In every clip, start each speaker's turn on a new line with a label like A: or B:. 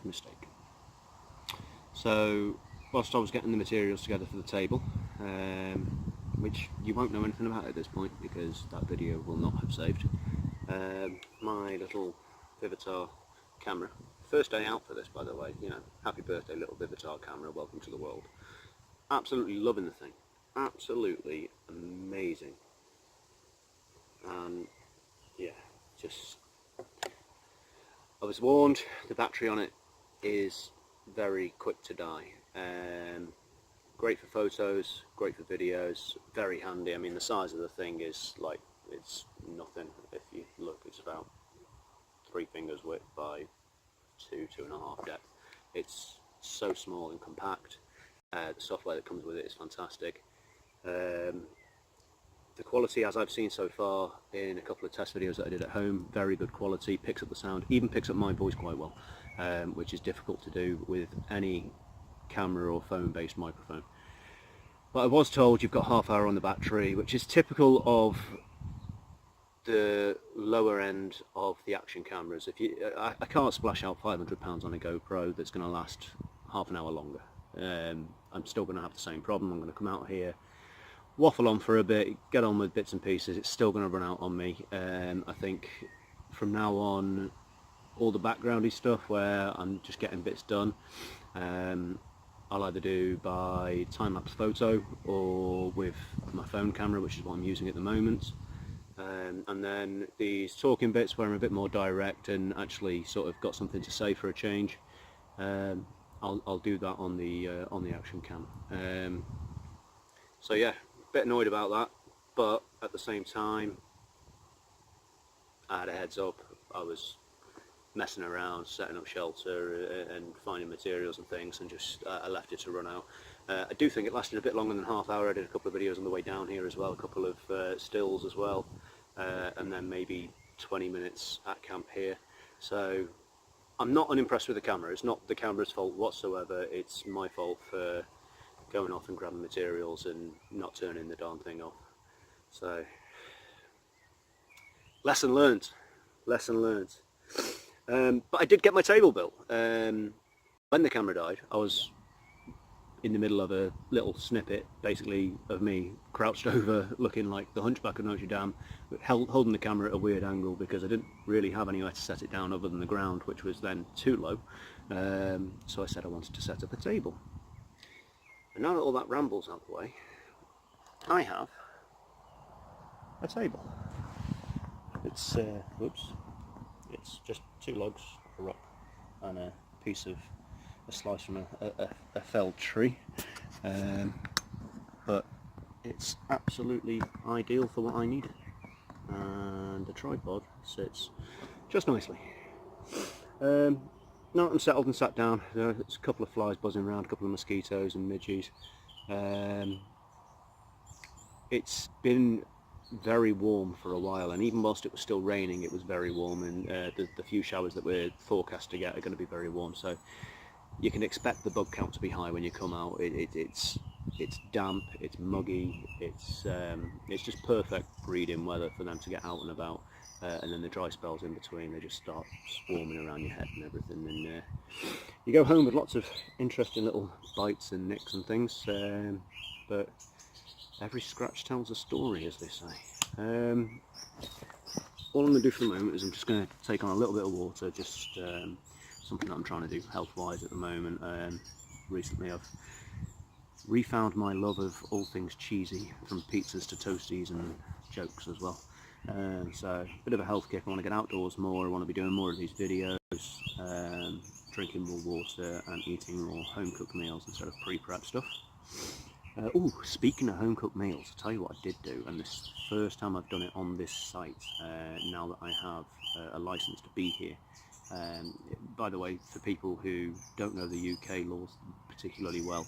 A: mistake. So whilst I was getting the materials together for the table, which you won't know anything about at this point because that video will not have saved, my little Vivitar camera, first day out for this, by the way, you know, happy birthday little Vivitar camera, welcome to the world. Absolutely loving the thing, absolutely amazing. And yeah, just, I was warned, the battery on it is very quick to die. Great for photos, great for videos, very handy. I mean, the size of the thing is like, it's nothing. If you look, it's about 3 fingers width by 2.5 depth. It's so small and compact. The software that comes with it is fantastic. The quality, as I've seen so far in a couple of test videos that I did at home, very good quality, picks up the sound, even picks up my voice quite well, which is difficult to do with any camera or phone based microphone. But I was told you've got half hour on the battery, which is typical of the lower end of the action cameras. If you, I can't splash out £500 on a GoPro that's going to last half an hour longer. I'm still going to have the same problem. I'm going to come out here, waffle on for a bit, get on with bits and pieces. It's still going to run out on me. I think from now on, all the backgroundy stuff where I'm just getting bits done, I'll either do by time-lapse photo or with my phone camera, which is what I'm using at the moment. And then these talking bits where I'm a bit more direct and actually sort of got something to say for a change, I'll do that on the action cam. So yeah, a bit annoyed about that, but at the same time, I had a heads up. I was messing around, setting up shelter and finding materials and things, and just I left it to run out. I do think it lasted a bit longer than half hour. I did a couple of videos on the way down here as well, a couple of stills as well, and then maybe 20 minutes at camp here. So I'm not unimpressed with the camera. It's not the camera's fault whatsoever. It's my fault for going off and grabbing materials and not turning the darn thing off. So lesson learned, lesson learned. But I did get my table built. When the camera died, I was in the middle of a little snippet, basically, of me crouched over, looking like the Hunchback of Notre Dame, holding the camera at a weird angle because I didn't really have anywhere to set it down other than the ground, which was then too low. So I said I wanted to set up a table. And now that all that ramble's out of the way, I have a table. It's it's just 2 logs, a rock, and a piece of a slice from a felled tree, but it's absolutely ideal for what I need, and the tripod sits just nicely. Now I'm settled and sat down, there's a couple of flies buzzing around, a couple of mosquitoes and midges. It's been very warm for a while, and even whilst it was still raining, it was very warm, and the few showers that we're forecast to get are going to be very warm, so you can expect the bug count to be high when you come out. It's damp, it's muggy, it's just perfect breeding weather for them to get out and about, and then the dry spells in between, they just start swarming around your head and everything, and you go home with lots of interesting little bites and nicks and things, but every scratch tells a story, as they say. All I'm going to do for the moment is I'm just going to take on a little bit of water, just something that I'm trying to do health-wise at the moment. Recently I've refound my love of all things cheesy, from pizzas to toasties and jokes as well. So a bit of a health kick. I want to get outdoors more, I want to be doing more of these videos, drinking more water and eating more home-cooked meals instead of pre-prep stuff. Oh, speaking of home-cooked meals, I'll tell you what I did do, and this is the first time I've done it on this site, now that I have a license to be here. By the way, for people who don't know the UK laws particularly well,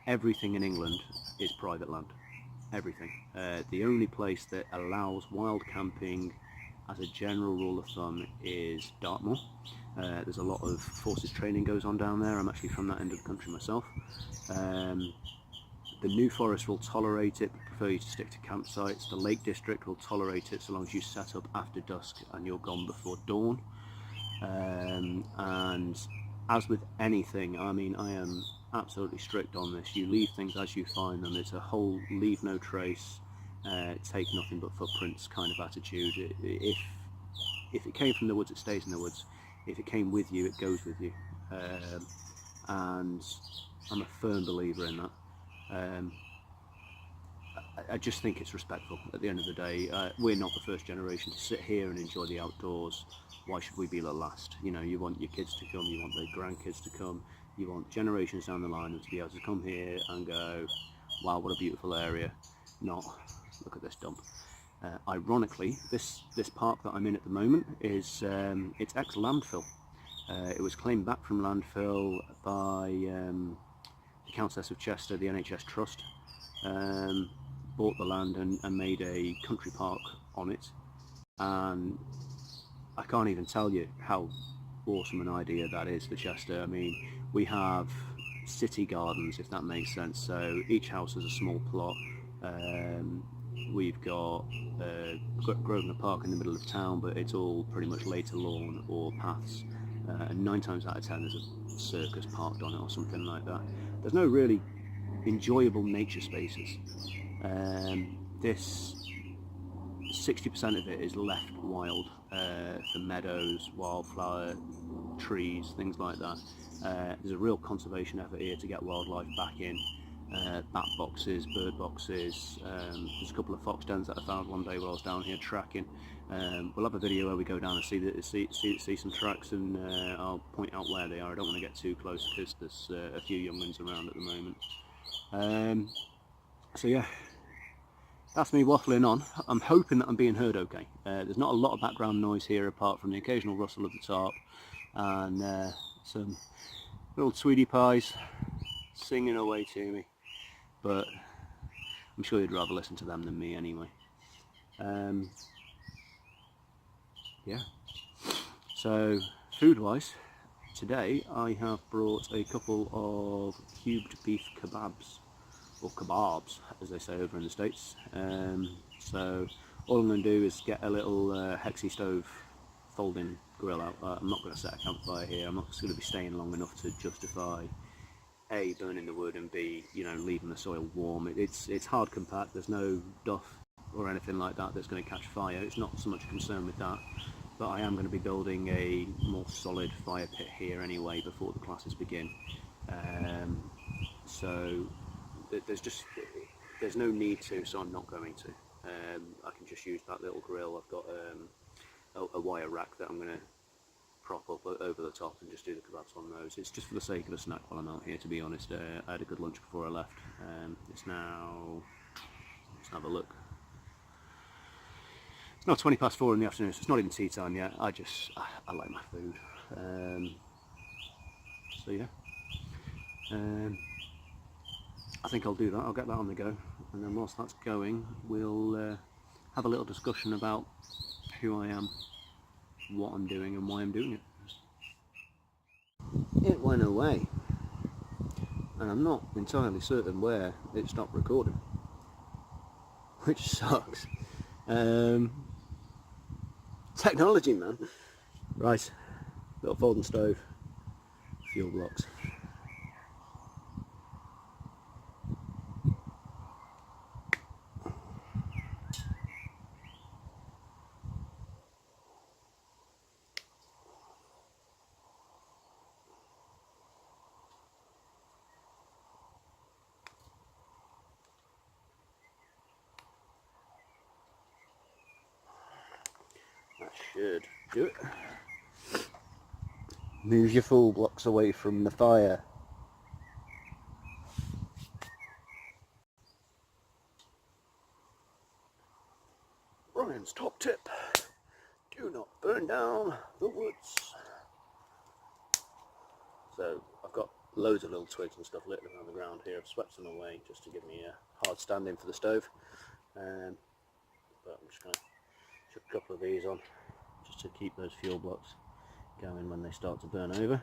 A: everything in England is private land. Everything. The only place that allows wild camping as a general rule of thumb is Dartmoor. There's a lot of forces training goes on down there. I'm actually from that end of the country myself. The New Forest will tolerate it, but prefer you to stick to campsites. The Lake District will tolerate it so long as you set up after dusk and you're gone before dawn. And as with anything, I mean, I am absolutely strict on this. You leave things as you find them. It's a whole leave no trace, take nothing but footprints kind of attitude. If it came from the woods, it stays in the woods. If it came with you, it goes with you. And I'm a firm believer in that. I just think it's respectful at the end of the day. We're not the first generation to sit here and enjoy the outdoors. Why should we be the last? You know, you want your kids to come, you want their grandkids to come, you want generations down the line to be able to come here and go, wow, what a beautiful area, not look at this dump. Ironically, this park that I'm in at the moment is it's ex-landfill. It was claimed back from landfill by the Countess of Chester, the NHS Trust. Bought the land and made a country park on it, and I can't even tell you how awesome an idea that is for Chester. I mean, we have city gardens, if that makes sense, so each house has a small plot. We've got Grosvenor Park in the middle of town, but it's all pretty much laid to lawn or paths, and 9 times out of 10 there's a circus parked on it or something like that. There's no really enjoyable nature spaces. This 60% of it is left wild for meadows, wildflower, trees, things like that. There's a real conservation effort here to get wildlife back in. Bat boxes, bird boxes. There's a couple of fox dens that I found one day while I was down here tracking. We'll have a video where we go down and see some tracks, and I'll point out where they are. I don't want to get too close because there's a few young ones around at the moment. So yeah, that's me waffling on. I'm hoping that I'm being heard okay. There's not a lot of background noise here apart from the occasional rustle of the tarp and some little Tweety pies singing away to me, but I'm sure you'd rather listen to them than me anyway. Yeah, so food wise, today I have brought a couple of cubed beef kebabs, or kebabs as they say over in the States. So all I'm going to do is get a little hexi stove folding grill out. I'm not going to set a campfire here. I'm not going to be staying long enough to justify A, burning the wood, and B, you know, leaving the soil warm. It's hard compact. There's no duff or anything like that that's going to catch fire. It's not so much a concern with that, but I am going to be building a more solid fire pit here anyway before the classes begin. So there's no need to, so I'm not going to. I can just use that little grill. I've got a wire rack that I'm going to prop up over the top and just do the kebabs on those. It's just for the sake of a snack while I'm out here, to be honest. I had a good lunch before I left. It's now, let's have a look. It's now 20 past 4 in the afternoon, so it's not even tea time yet. I like my food. So yeah. I think I'll do that. I'll get that on the go, and then whilst that's going, we'll have a little discussion about who I am, what I'm doing, and why I'm doing it. It went away, and I'm not entirely certain where it stopped recording, which sucks. Technology, man. Right, little folding stove, fuel blocks. That should do it. Move your fuel blocks away from the fire. Ryan's top tip: do not burn down the woods. So I've got loads of little twigs and stuff littered around the ground here. I've swept them away just to give me a hard stand-in for the stove. But I'm just going to chuck a couple of these on just to keep those fuel blocks going when they start to burn over.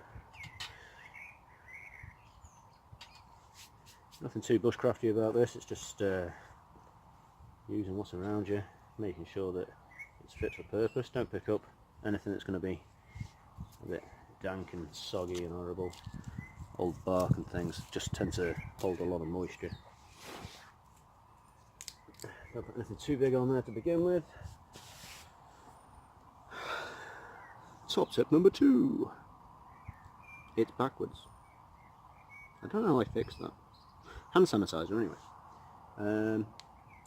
A: Nothing too bushcrafty about this, it's just using what's around you, making sure that it's fit for purpose. Don't pick up anything that's going to be a bit dank and soggy and horrible. Old bark and things just tend to hold a lot of moisture. Don't put anything too big on there to begin with. Top tip number 2. It's backwards. I don't know how I fixed that. Hand sanitizer anyway.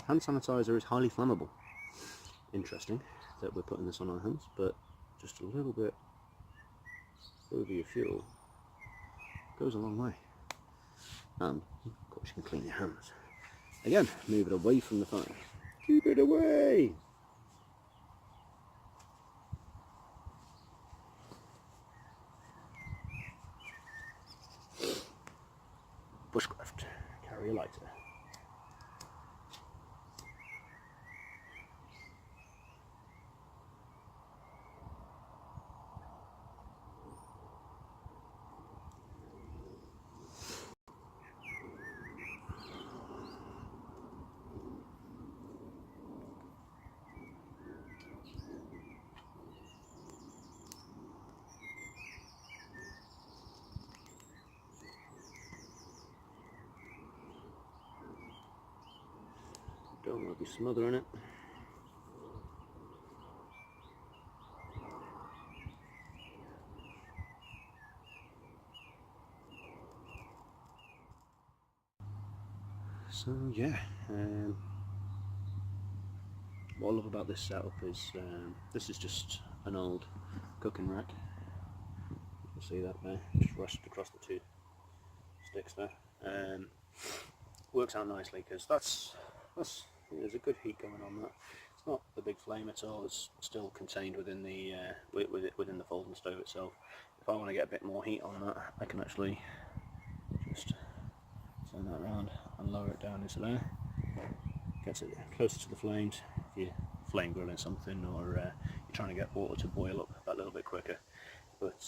A: Hand sanitizer is highly flammable. Interesting that we're putting this on our hands, but just a little bit over your fuel goes a long way. And of course you can clean your hands. Again, move it away from the fire. Keep it away! Bushcraft, carry a lighter. Don't want to be smothering it. So yeah, what I love about this setup is this is just an old cooking rack. You can see that there, just rushed across the 2 sticks there. Works out nicely because there's a good heat going on that. It's not a big flame at all. It's still contained within the within the folding stove itself. If I want to get a bit more heat on that, I can actually just turn that around and lower it down into there. Gets it closer to the flames. If you're flame grilling something, or you're trying to get water to boil up that little bit quicker. But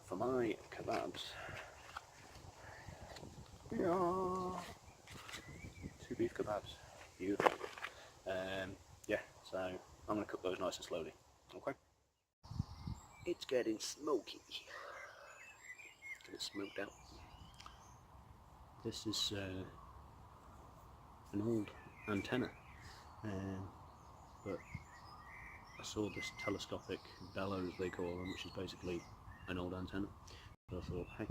A: for my kebabs, yeah, 2 beef kebabs. Beautiful. Yeah, so I'm going to cook those nice and slowly. Okay. It's getting smoky. Get it smoked out. This is an old antenna, but I saw this telescopic bellows, they call them, which is basically an old antenna. So I thought, hey,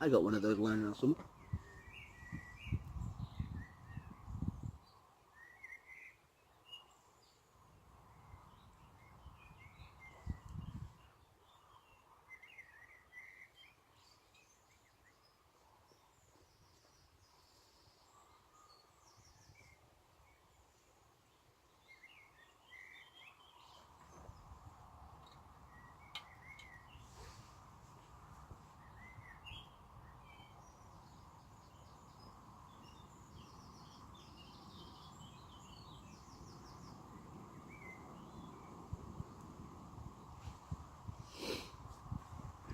A: I got one of those lying around somewhere.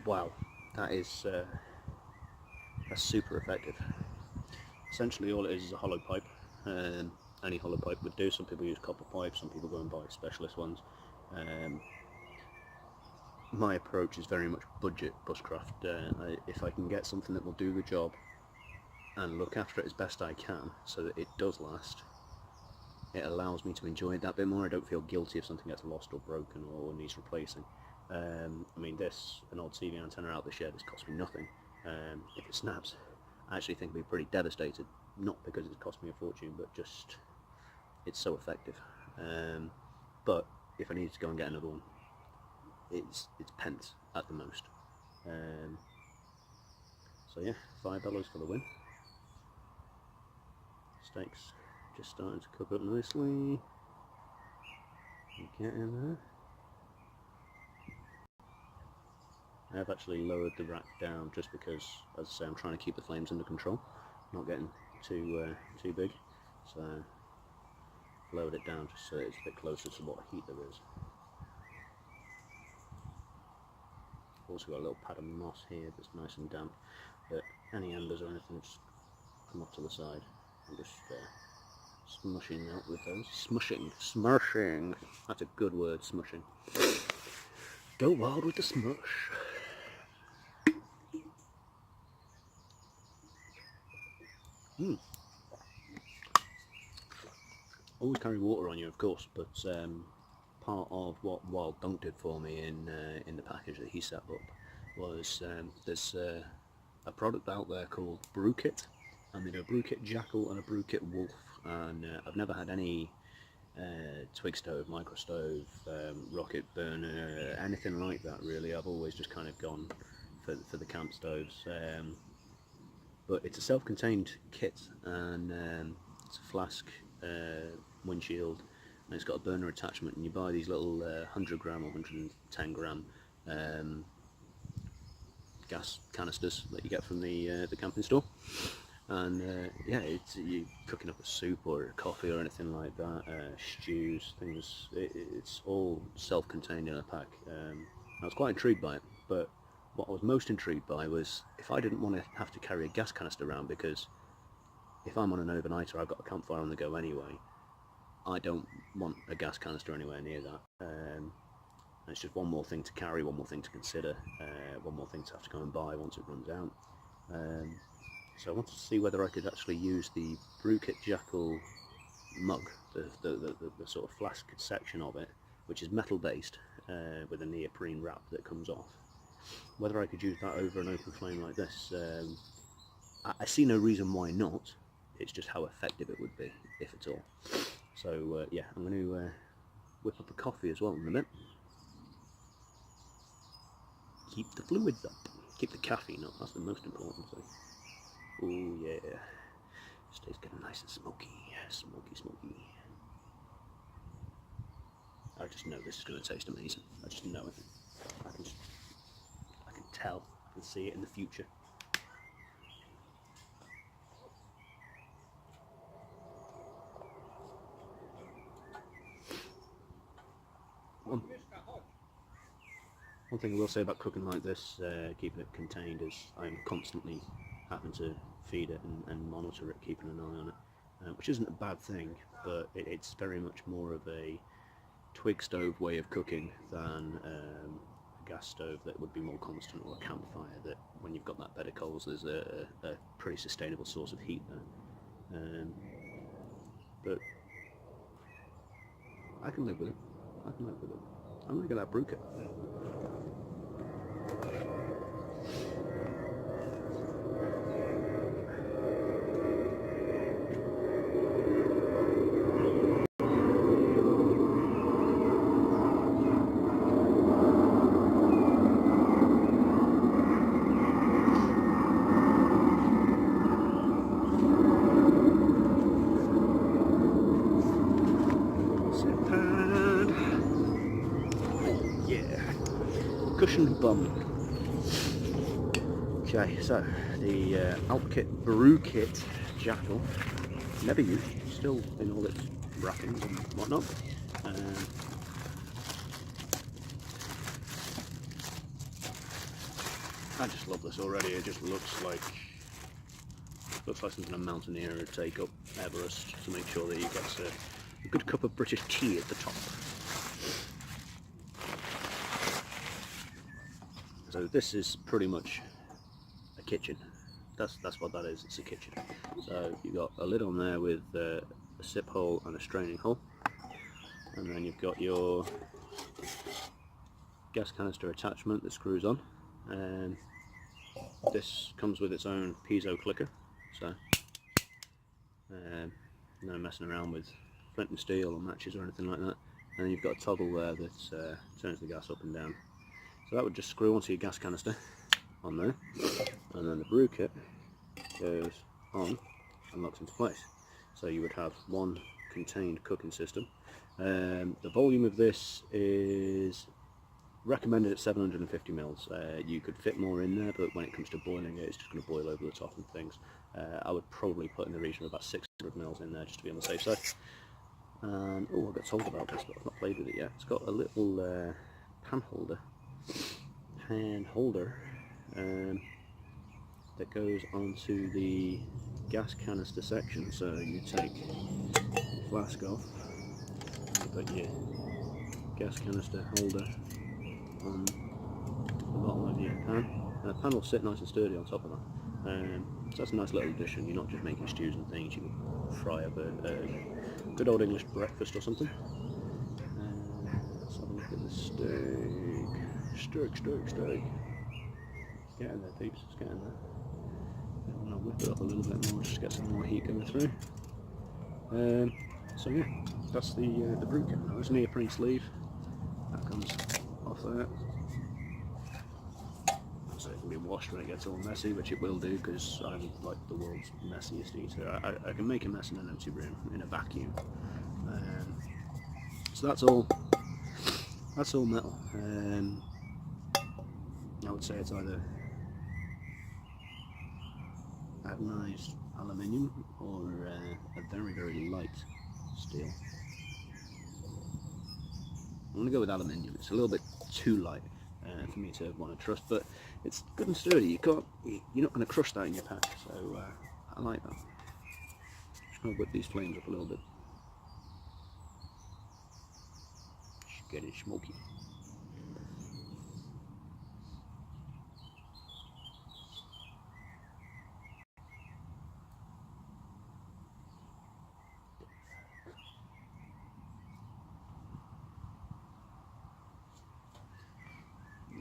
A: Wow, that's super effective. Essentially all it is a hollow pipe. Any hollow pipe would do. Some people use copper pipe, some people go and buy specialist ones. My approach is very much budget bushcraft. If I can get something that will do the job and look after it as best I can so that it does last, it allows me to enjoy it that bit more. I don't feel guilty if something gets lost or broken or needs replacing. I mean, an old TV antenna out the shed has cost me nothing. If it snaps, I actually think I'd be pretty devastated, not because it's cost me a fortune, but just it's so effective. But if I need to go and get another one, it's pence at the most. So yeah, 5 bellows for the win. Steaks just starting to cook up nicely. Get in there. I have actually lowered the rack down just because, as I say, I'm trying to keep the flames under control, not getting too big. So lowered it down just so it's a bit closer to what heat there is. Also got a little pad of moss here that's nice and damp, but any embers or anything just come off to the side. I'm just smushing out with those. Smushing. That's a good word, smushing. Go wild with the smush. Always carry water on you, of course, but part of what Wild Dunk did for me in the package that he set up was there's a product out there called Brew Kit, and they do a Brew Kit Jackal and a Brew Kit Wolf, and I've never had any twig stove, micro stove, rocket burner, anything like that really. I've always just kind of gone for the camp stoves, but it's a self-contained kit, and it's a flask, windshield, and it's got a burner attachment, and you buy these little 100 gram or 110 gram gas canisters that you get from the camping store. And yeah, you're cooking up a soup or a coffee or anything like that, stews, things, it's all self-contained in a pack. I was quite intrigued by it, but what I was most intrigued by was if I didn't want to have to carry a gas canister around, because if I'm on an overnighter, I've got a campfire on the go anyway, I don't want a gas canister anywhere near that. It's just one more thing to carry, one more thing to consider, one more thing to have to go and buy once it runs out. So I wanted to see whether I could actually use the Brew Kit Jackal mug, the sort of flask section of it, which is metal based, with a neoprene wrap that comes off. Whether I could use that over an open flame like this. I see no reason why not, it's just how effective it would be, if at all. So yeah, I'm going to whip up a coffee as well in a minute. Keep the fluids up, keep the caffeine up, that's the most important thing. Oh yeah, stays getting nice and smoky, smoky. I just know this is going to taste amazing. I just know it. I can tell, I can see it in the future. One thing I will say about cooking like this, keeping it contained, is I'm constantly having to feed it and monitor it, keeping an eye on it, which isn't a bad thing, but it's very much more of a twig stove way of cooking than a gas stove that would be more constant, or a campfire that when you've got that bed of coals there's a pretty sustainable source of heat there. But I can live with it. I'm going to get that Brew Kit. Cushion bum. Okay, so the Alpkit Brew Kit Jackal, never used, still in all its wrappings and whatnot. I just love this already. It just looks like something a mountaineer would take up Everest to make sure that he gets a good cup of British tea at the top. So this is pretty much a kitchen. That's what that is. It's a kitchen. So you've got a lid on there with a sip hole and a straining hole, and then you've got your gas canister attachment that screws on. This comes with its own piezo clicker, so no messing around with flint and steel or matches or anything like that. And then you've got a toggle there that turns the gas up and down. So that would just screw onto your gas canister on there, and then the Brew Kit goes on and locks into place. So you would have one contained cooking system. The volume of this is recommended at 750 mils. You could fit more in there, but when it comes to boiling it, it's just going to boil over the top and things. I would probably put in the region of about 600 mils in there just to be on the safe side. And oh, I got told about this, but I've not played with it yet. It's got a little pan holder that goes onto the gas canister section. So you take the flask off, you put your gas canister holder on the bottom of your pan, and the pan will sit nice and sturdy on top of that. So that's a nice little addition. You're not just making stews and things, you can fry up a good old English breakfast or something. Let's have a look at the steak. Steak. Get in there, peeps, it's getting there. I'm going to whip it up a little bit more, just get some more heat going through. So yeah, that's the brute kit. There's a neoprene sleeve that comes off there. So it can be washed when it gets all messy, which it will do because I'm like the world's messiest eater. I can make a mess in an empty room in a vacuum. So that's all metal. I would say it's either anodized aluminium or a very light steel. I'm going to go with aluminium. It's a little bit too light for me to want to trust, but it's good and sturdy. You're not going to crush that in your pack, so I like that. Just going to whip these flames up a little bit. Just get it smoky.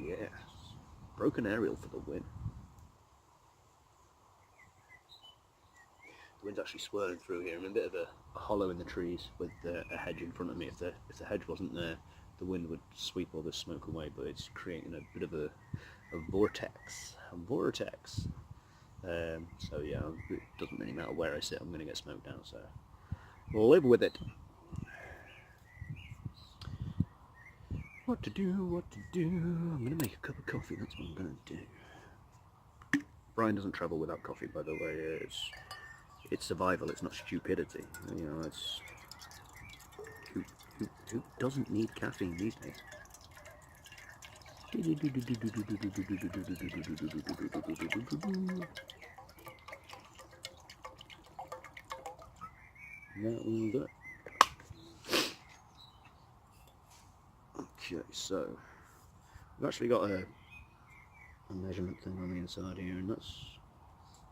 A: Yes, broken aerial for the win. The wind's actually swirling through here. I'm in a bit of a hollow in the trees with a hedge in front of me. If the hedge wasn't there, the wind would sweep all this smoke away, but it's creating a bit of a vortex. So yeah, it doesn't really matter where I sit, I'm going to get smoked out, so we'll live with it. What to do? I'm going to make a cup of coffee, that's what I'm going to do. Brian doesn't travel without coffee, by the way. It's survival, it's not stupidity. You know, it's... Who doesn't need caffeine these days? That will do it. Okay, so we've actually got a measurement thing on the inside here, and that's...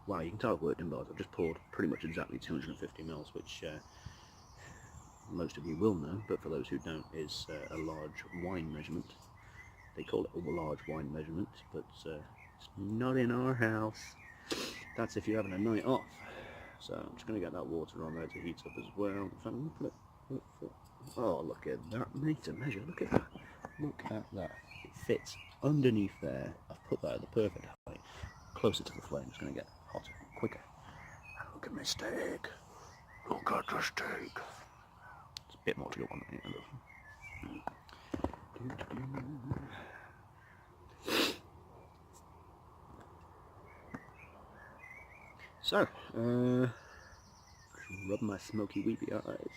A: Wow, you can tell I've worked in bars. I've just poured pretty much exactly 250 mils, which most of you will know, but for those who don't, is a large wine measurement. They call it a large wine measurement, but it's not in our house. That's if you're having a night off. So I'm just going to get that water on there to heat up as well. In fact, I'm going to put it... Oh, look at that, made to measure. Look at that. Look at that. It fits underneath there. I've put that at the perfect height. Closer to the flame, it's going to get hotter, quicker. And look at my steak. Look at the steak. It's a bit more to go on there. So, rub my smoky weepy eyes.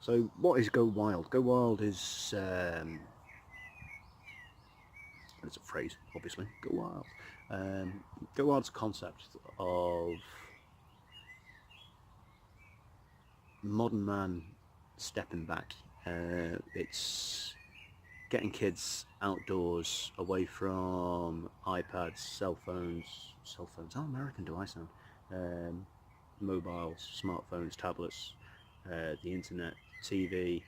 A: So, what is GoWild? GoWild is, it's a phrase, obviously, GoWild. GoWild's concept of modern man stepping back. It's getting kids outdoors, away from iPads, cell phones, how American do I sound? Mobiles, smartphones, tablets, the internet, TV.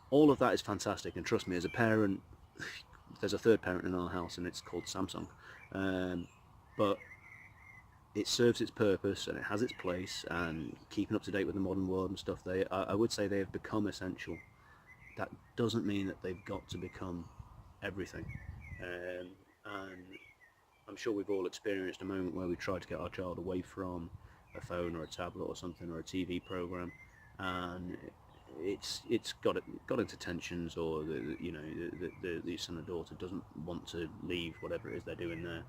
A: All of that is fantastic, and trust me, as a parent, there's a third parent in our house and it's called Samsung, but it serves its purpose and it has its place, and keeping up to date with the modern world and stuff, I would say they have become essential. That doesn't mean that they've got to become everything, and I'm sure we've all experienced a moment where we tried to get our child away from a phone or a tablet or something, or a TV program, and it's got into tensions, or the son or daughter doesn't want to leave whatever it is they're doing there.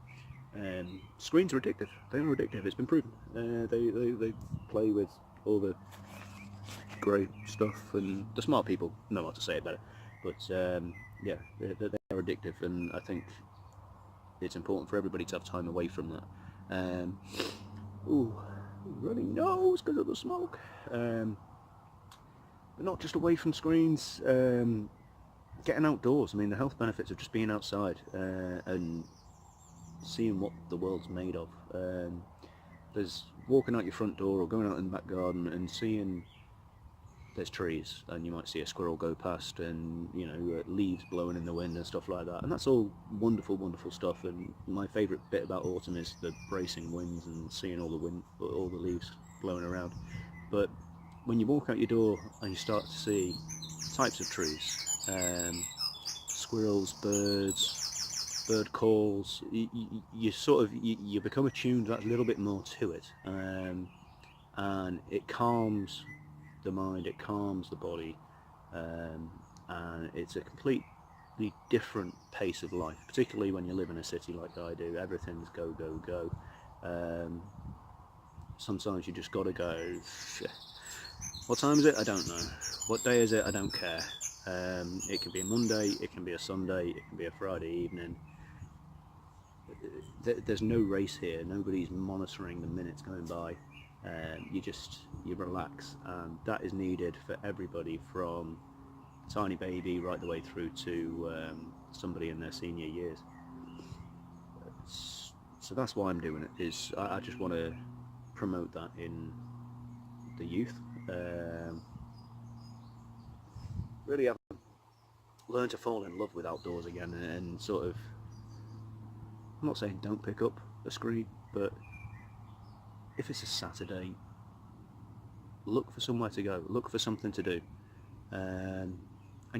A: Screens are addictive. They are addictive. It's been proven. They play with all the grey stuff, and the smart people know how to say it better. But yeah, they are addictive, and I think it's important for everybody to have time away from that. Ooh, running nose because of the smoke. But not just away from screens. getting outdoors. I mean, the health benefits of just being outside and seeing what the world's made of. There's walking out your front door or going out in the back garden and seeing there's trees, and you might see a squirrel go past, and you know, leaves blowing in the wind and stuff like that, and that's all wonderful, wonderful stuff. And my favourite bit about autumn is the bracing winds and seeing all the leaves blowing around. But when you walk out your door and you start to see types of trees, squirrels, birds, bird calls, you become attuned that little bit more to it, and it calms the mind, it calms the body, and it's a completely different pace of life, particularly when you live in a city like I do. Everything's go, go, go. Sometimes you just gotta go, what time is it? I don't know. What day is it? I don't care. It can be a Monday, it can be a Sunday, it can be a Friday evening. There's no race here, nobody's monitoring the minutes going by. You relax, and that is needed for everybody, from tiny baby right the way through to somebody in their senior years. So that's why I'm doing it. I just want to promote that in the youth. Really have learned to fall in love with outdoors again, and sort of, I'm not saying don't pick up a screen, but if it's a Saturday, look for somewhere to go, look for something to do, and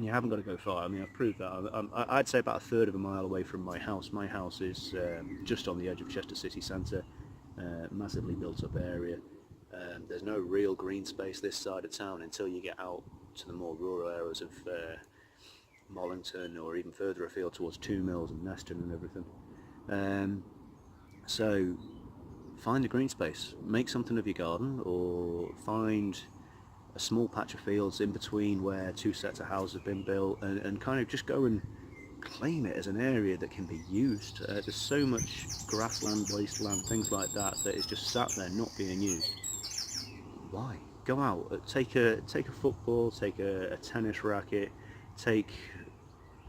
A: you haven't got to go far. I mean, I've proved that. I'd say about a third of a mile away from my house. My house is just on the edge of Chester city centre, massively built up area. There's no real green space this side of town until you get out to the more rural areas of Mollington, or even further afield towards Two Mills and Neston and everything. So find a green space, make something of your garden, or find a small patch of fields in between where two sets of houses have been built, and kind of just go and claim it as an area that can be used. There's so much grassland, wasteland, things like that is just sat there not being used. Why? Go out, take a football, take a tennis racket, take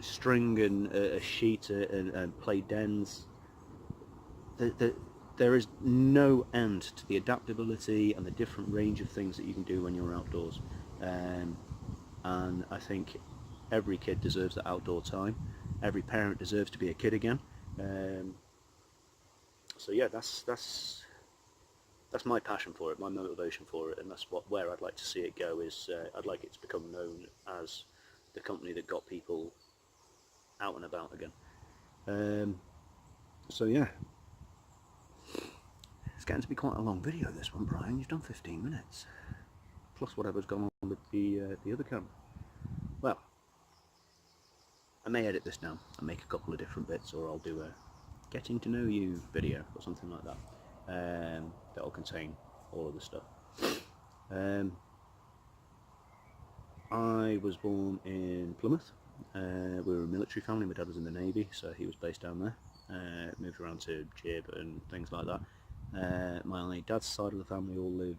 A: string and a sheet, and play dens. There is no end to the adaptability and the different range of things that you can do when you're outdoors, and I think every kid deserves that outdoor time. Every parent deserves to be a kid again. So yeah, that's my passion for it, my motivation for it, and that's where I'd like to see it go. I'd like it to become known as the company that got people out and about again. So yeah. It's getting to be quite a long video, this one, Brian. You've done 15 minutes. Plus whatever's gone on with the other camera. Well, I may edit this down and make a couple of different bits, or I'll do a getting to know you video or something like that. That'll contain all of the stuff. I was born in Plymouth. We were a military family. My dad was in the Navy, so he was based down there. Moved around to Jib and things like that. My dad's side of the family all live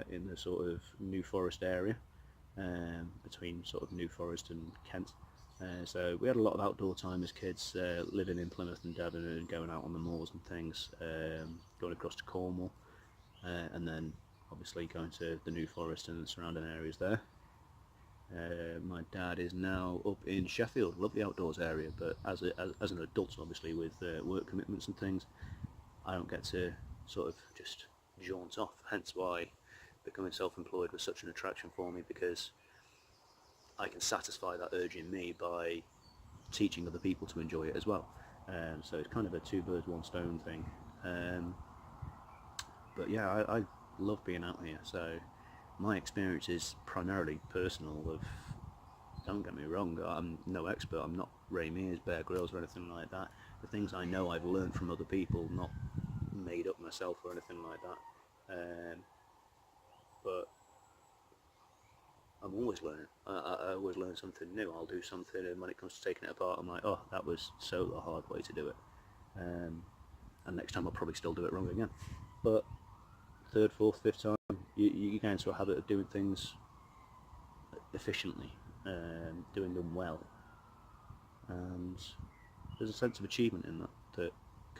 A: in the sort of New Forest area, between sort of New Forest and Kent. So we had a lot of outdoor time as kids, living in Plymouth and Devon, and going out on the moors and things, going across to Cornwall, and then obviously going to the New Forest and the surrounding areas there. My dad is now up in Sheffield, lovely outdoors area, but as an adult, obviously, with work commitments and things, I don't get to sort of just jaunt off, hence why becoming self-employed was such an attraction for me, because I can satisfy that urge in me by teaching other people to enjoy it as well. So it's kind of a two birds one stone thing. But yeah, I love being out here. So my experience is primarily personal. Don't get me wrong, I'm no expert. I'm not Ray Mears, Bear Grylls or anything like that. The things I know I've learned from other people, not made up myself or anything like that. But I'm always learning. I always learn something new. I'll do something, and when it comes to taking it apart, I'm like, oh, that was so the hard way to do it. And next time I'll probably still do it wrong again. But third, fourth, fifth time, you get into a habit of doing things efficiently, doing them well, and there's a sense of achievement in that that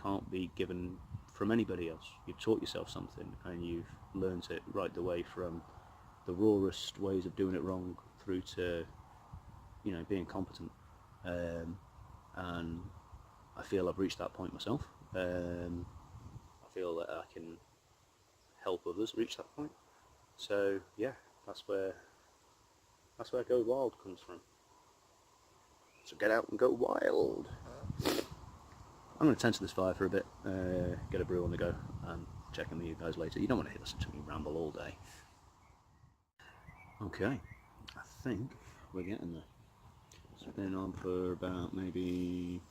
A: can't be given from anybody else. You've taught yourself something and you've learnt it right the way from the rawest ways of doing it wrong through to, you know, being competent. And I feel I've reached that point myself. I feel that I can help others reach that point. So yeah, that's where GoWild comes from. So get out and go wild. I'm going to tend to this fire for a bit, get a brew on the go, and check in with you guys later. You don't want to listen to me ramble all day. Okay, I think we're getting there. It's been on for about maybe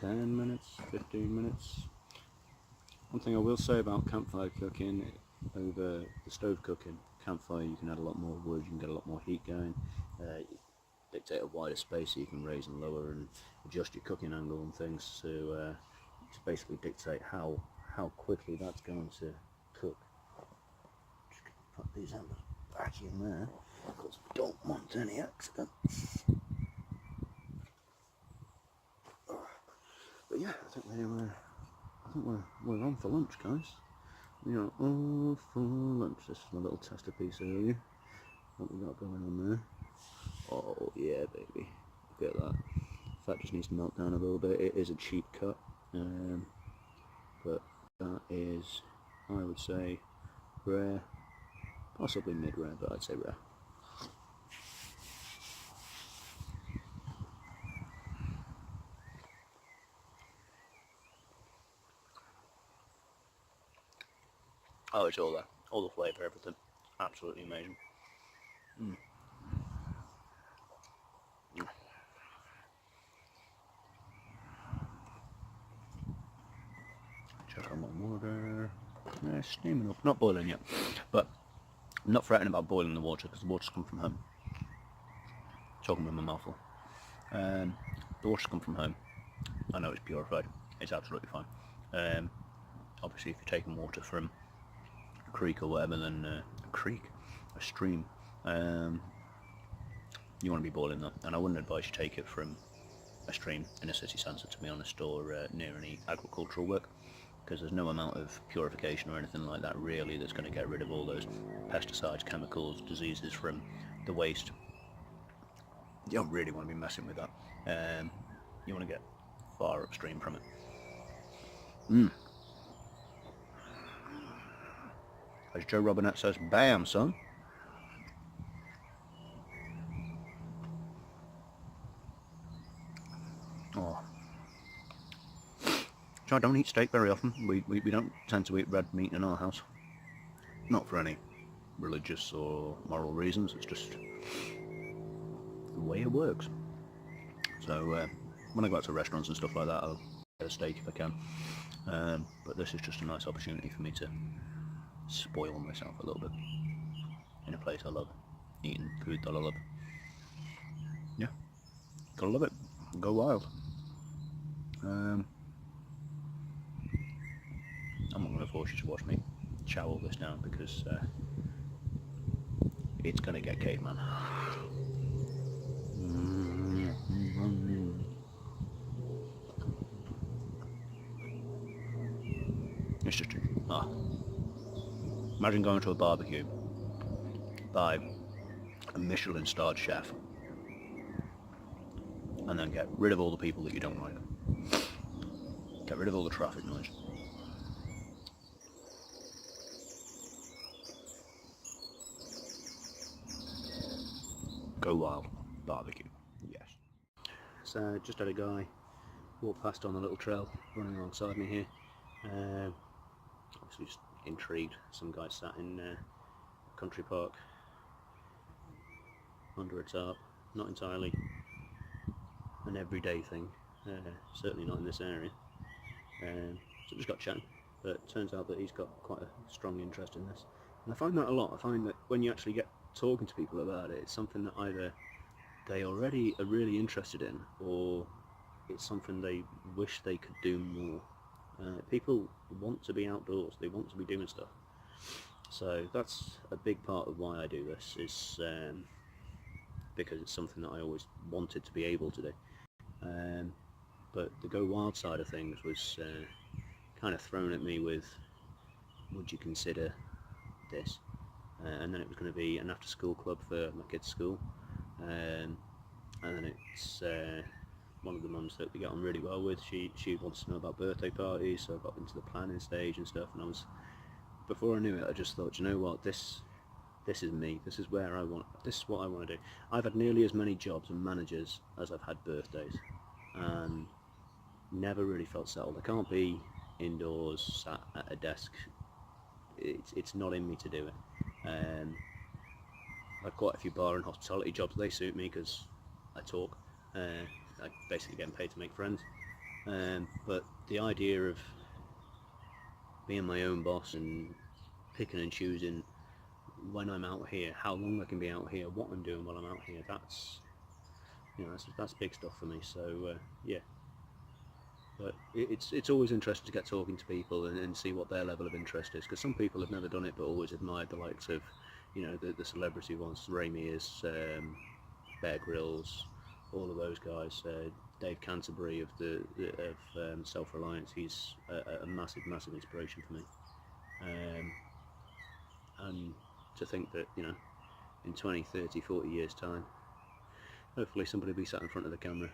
A: 10 minutes, 15 minutes. One thing I will say about campfire cooking over the stove cooking, campfire you can add a lot more wood, you can get a lot more heat going, you dictate a wider space so you can raise and lower and adjust your cooking angle and things to basically dictate how quickly that's going to cook. Just put these embers back in there because we don't want any accidents. But yeah, I think we're on for lunch, guys. We are all for lunch. This is my little tester piece earlier. What we got going on there? Oh yeah, baby. Look at that. Fat just needs to melt down a little bit. It is a cheap cut, but that is, I would say, rare. Possibly mid-rare, but I'd say rare. Oh, it's all there. All the flavour, everything. Absolutely amazing. Check on my water. Yeah, steaming up. Not boiling yet. But I'm not fretting about boiling the water because the water's come from home. Talking with my mouth full. The water's come from home. I know it's purified. It's absolutely fine. Obviously, if you're taking water from a creek or whatever, then a stream, you want to be boiling that. And I wouldn't advise you take it from a stream in a city centre, to be honest, or near any agricultural work, because there's no amount of purification or anything like that really that's going to get rid of all those pesticides, chemicals, diseases from the waste. You don't really want to be messing with that. You want to get far upstream from it. As Joe Robinette says, bam, son. Oh. So I don't eat steak very often. We don't tend to eat red meat in our house. Not for any religious or moral reasons, it's just the way it works. So when I go out to restaurants and stuff like that, I'll get a steak if I can. But this is just a nice opportunity for me to spoil myself a little bit in a place I love, eating food that I love. Yeah, gotta love it. Go wild. I'm not going to force you to watch me chow all this down because it's going to get caveman. It's just, imagine going to a barbecue by a Michelin-starred chef and then get rid of all the people that you don't like. Get rid of all the traffic noise. Go wild. Barbecue. Yes. So just had a guy walk past on the little trail running alongside me here. Obviously just intrigued. Some guy sat in a country park under a tarp. Not entirely an everyday thing. Certainly not in this area. So just got chatting. But it turns out that he's got quite a strong interest in this. And I find that a lot. I find that when you actually get talking to people about it, it's something that either they already are really interested in, or it's something they wish they could do more. People want to be outdoors, they want to be doing stuff. So that's a big part of why I do this, is because it's something that I always wanted to be able to do. But the GoWild side of things was kind of thrown at me with, would you consider this? And then it was going to be an after-school club for my kids' school, and then it's one of the mums that we get on really well with. She wants to know about birthday parties, so I got into the planning stage and stuff. And before I knew it, I just thought, you know what, this is me. This is where I want. This is what I want to do. I've had nearly as many jobs and managers as I've had birthdays, and never really felt settled. I can't be indoors sat at a desk. It's not in me to do it. I've had quite a few bar and hospitality jobs. They suit me because I talk. I basically get paid to make friends. But the idea of being my own boss and picking and choosing when I'm out here, how long I can be out here, what I'm doing while I'm out here, that's big stuff for me. So yeah. But it's always interesting to get talking to people and see what their level of interest is, because some people have never done it but always admired the likes of, the celebrity ones, Ray Mears, Bear Grylls, all of those guys. Dave Canterbury of Self-Reliance, he's a massive inspiration for me. And to think that, in 20, 30, 40 years time, hopefully somebody will be sat in front of the camera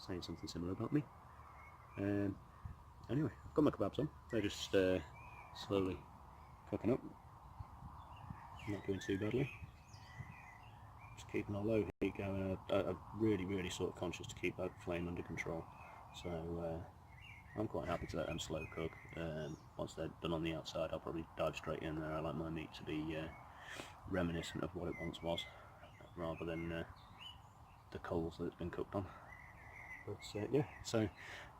A: saying something similar about me. Anyway, I've got my kebabs on. They're just slowly cooking up. Not doing too badly. Just keeping a low heat going. I'm really sort of conscious to keep that flame under control. So I'm quite happy to let them slow cook. Once they're done on the outside, I'll probably dive straight in there. I like my meat to be reminiscent of what it once was, rather than the coals that it's been cooked on. But yeah, so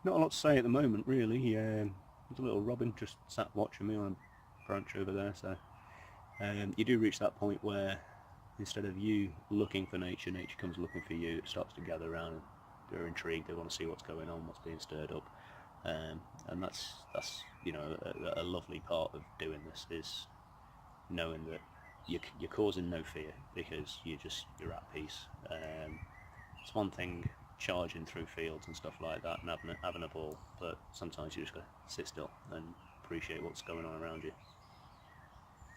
A: not a lot to say at the moment, really. There's a little robin just sat watching me on a branch over there. So you do reach that point where instead of you looking for nature, nature comes looking for you. It starts to gather around, and they're intrigued. They want to see what's going on, what's being stirred up, and that's a lovely part of doing this, is knowing that you're causing no fear, because you're at peace. It's one thing charging through fields and stuff like that and having a ball, but sometimes you just gotta sit still and appreciate what's going on around you.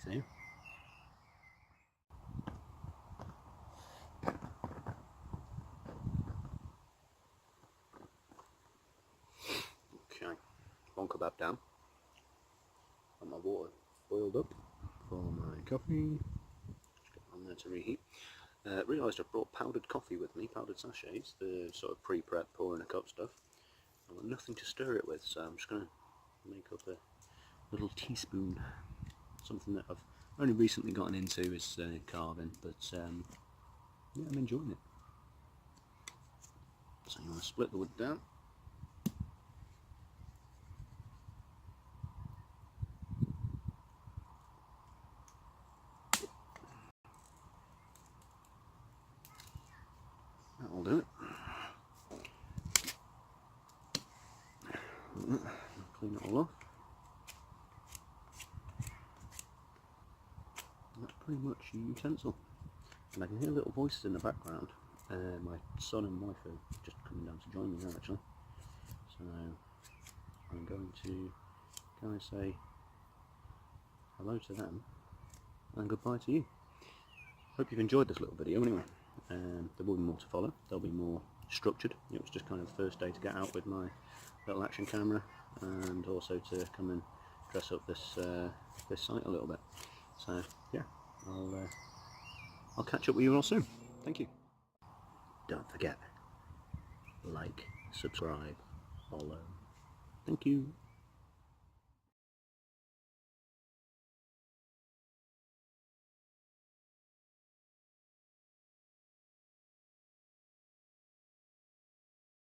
A: So yeah. Okay, one kebab down, and my water boiled up for my coffee. Just get on there to reheat. Realised I've brought powdered coffee with me, powdered sachets, the sort of pre-prep pour in a cup stuff. I've got nothing to stir it with, so I'm just going to make up a little teaspoon. Something that I've only recently gotten into is carving, but yeah, I'm enjoying it. So you want to split the wood down. That'll do it. Clean it all off. That's pretty much a utensil. And I can hear little voices in the background. My son and wife are just coming down to join me now, actually. So I'm going to say hello to them and goodbye to you. Hope you've enjoyed this little video anyway. There will be more to follow. There'll be more structured. It was just kind of the first day to get out with my little action camera, and also to come and dress up this site a little bit. So yeah, I'll catch up with you all soon. Thank you. Don't forget, like, subscribe, follow. Thank you.